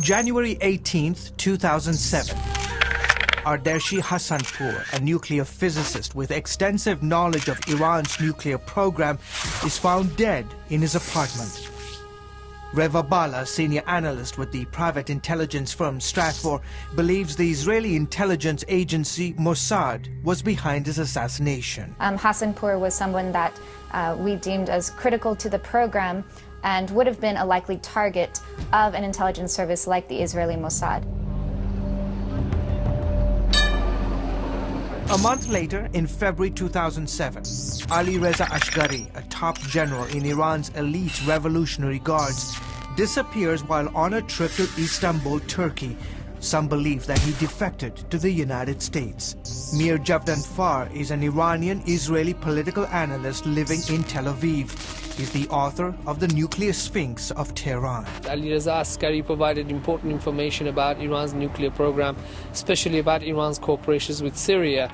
January 18, 2007. Ardeshi Hassanpour, a nuclear physicist with extensive knowledge of Iran's nuclear program, is found dead in his apartment. Reva Bala, senior analyst with the private intelligence firm Stratfor, believes the Israeli intelligence agency Mossad was behind his assassination. Hassanpour was someone that we deemed as critical to the program and would have been a likely target of an intelligence service like the Israeli Mossad. A month later, in February 2007, Ali Reza Ashgari, a top general in Iran's elite Revolutionary Guards, disappears while on a trip to Istanbul, Turkey. Some believe that he defected to the United States. Mir Javdan Far is an Iranian-Israeli political analyst living in Tel Aviv. He's the author of The Nuclear Sphinx of Tehran. Ali Reza Ashgari provided important information about Iran's nuclear program, especially about Iran's cooperations with Syria.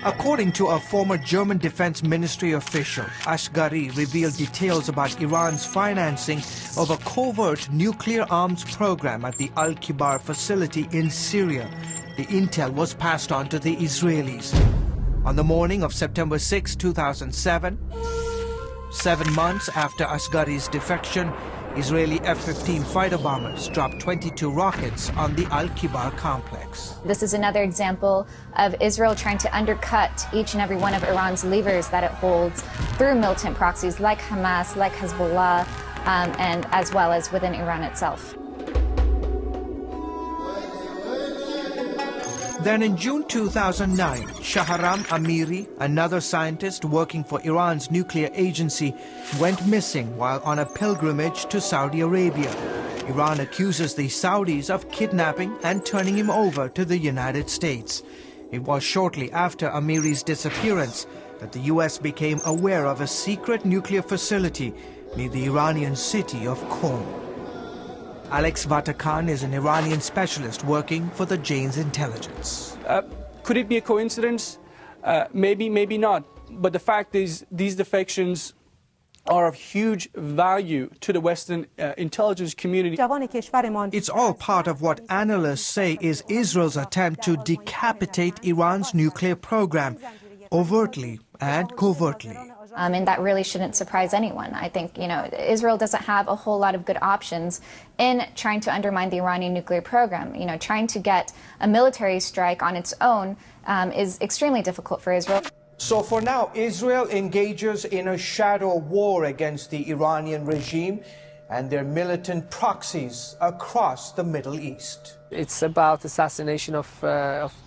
According to a former German Defense Ministry official, Ashgari revealed details about Iran's financing of a covert nuclear arms program at the Al-Kibar facility in Syria. The intel was passed on to the Israelis. On the morning of September 6, 2007, 7 months after Ashgari's defection, Israeli F-15 fighter bombers dropped 22 rockets on the Al-Kibar complex. This is another example of Israel trying to undercut each and every one of Iran's levers that it holds through militant proxies like Hamas, like Hezbollah, and as well as within Iran itself. Then in June 2009, Shahram Amiri, another scientist working for Iran's nuclear agency, went missing while on a pilgrimage to Saudi Arabia. Iran accuses the Saudis of kidnapping and turning him over to the United States. It was shortly after Amiri's disappearance that the U.S. became aware of a secret nuclear facility near the Iranian city of Qom. Alex Vatakan is an Iranian specialist working for the Jane's intelligence. Could it be a coincidence? Maybe, maybe not. But the fact is, these defections are of huge value to the Western intelligence community. It's all part of what analysts say is Israel's attempt to decapitate Iran's nuclear program, overtly and covertly. And that really shouldn't surprise anyone. I think, Israel doesn't have a whole lot of good options in trying to undermine the Iranian nuclear program. Trying to get a military strike on its own is extremely difficult for Israel. So for now, Israel engages in a shadow war against the Iranian regime and their militant proxies across the Middle East. It's about assassination of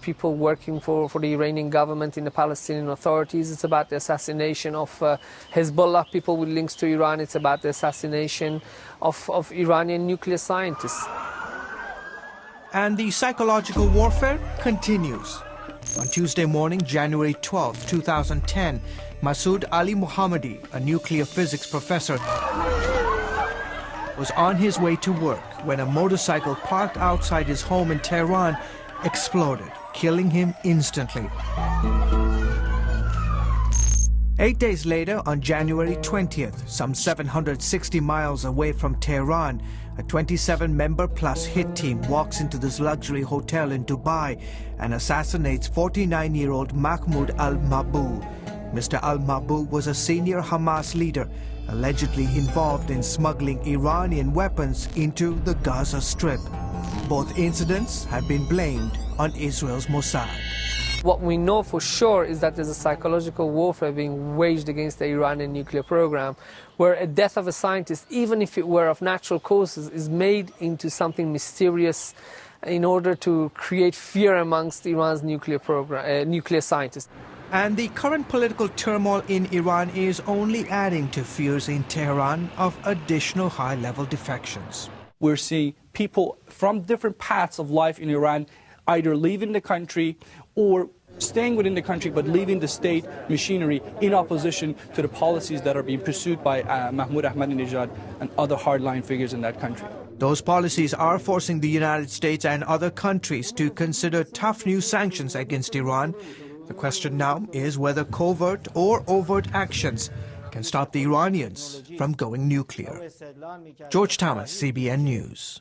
people working for the Iranian government in the Palestinian authorities. It's about the assassination of Hezbollah, people with links to Iran. It's about the assassination of Iranian nuclear scientists. And the psychological warfare continues. On Tuesday morning, January 12, 2010, Masoud Ali Mohammadi, a nuclear physics professor, was on his way to work when a motorcycle parked outside his home in Tehran exploded, killing him instantly. 8 days later, on January 20th, some 760 miles away from Tehran, a 27-member plus hit team walks into this luxury hotel in Dubai and assassinates 49-year-old Mahmoud al-Mabou. Mr. al-Mabou was a senior Hamas leader, allegedly involved in smuggling Iranian weapons into the Gaza Strip. Both incidents have been blamed on Israel's Mossad. What we know for sure is that there's a psychological warfare being waged against the Iranian nuclear program, where a death of a scientist, even if it were of natural causes, is made into something mysterious in order to create fear amongst Iran's nuclear scientists. And the current political turmoil in Iran is only adding to fears in Tehran of additional high-level defections. We're seeing people from different paths of life in Iran either leaving the country or staying within the country but leaving the state machinery in opposition to the policies that are being pursued by Mahmoud Ahmadinejad and other hardline figures in that country. Those policies are forcing the United States and other countries to consider tough new sanctions against Iran. The question now is whether covert or overt actions can stop the Iranians from going nuclear. George Thomas, CBN News.